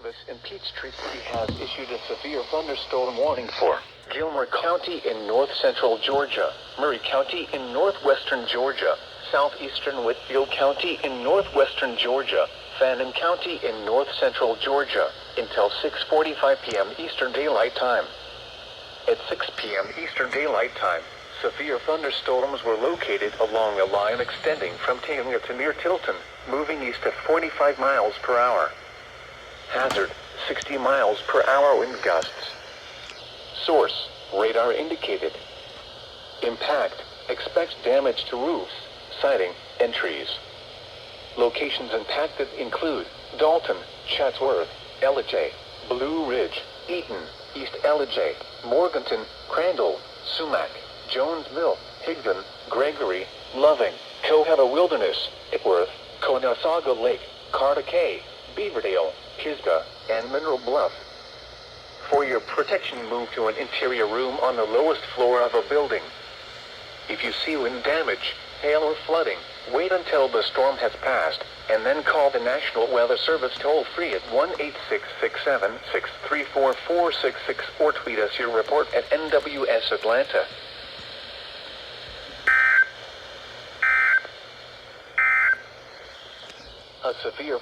Service in Peachtree City has issued a severe thunderstorm warning for Gilmer County in north-central Georgia, Murray County in northwestern Georgia, southeastern Whitfield County in northwestern Georgia, Fannin County in north-central Georgia, until 6:45 p.m. Eastern Daylight Time. At 6 p.m. Eastern Daylight Time, severe thunderstorms were located along a line extending from Tanglewood to near Tilton, moving east at 45 miles per hour. Hazard, 60 miles per hour wind gusts. Source, radar indicated. Impact, expect damage to roofs, siding, and trees. Locations impacted include Dalton, Chatsworth, Ellijay, Blue Ridge, Eaton, East Ellijay, Morganton, Crandall, Sumac, Jonesville, Higdon, Gregory, Loving, Cohava Wilderness, Itworth, Conasauga Lake, Cartacay, Beaverdale, Pisgah, and Mineral Bluff. For your protection, move to an interior room on the lowest floor of a building. If you see wind damage, hail or flooding, wait until the storm has passed, and then call the National Weather Service toll-free at 1-866-673-4466 or tweet us your report at NWS Atlanta. A severe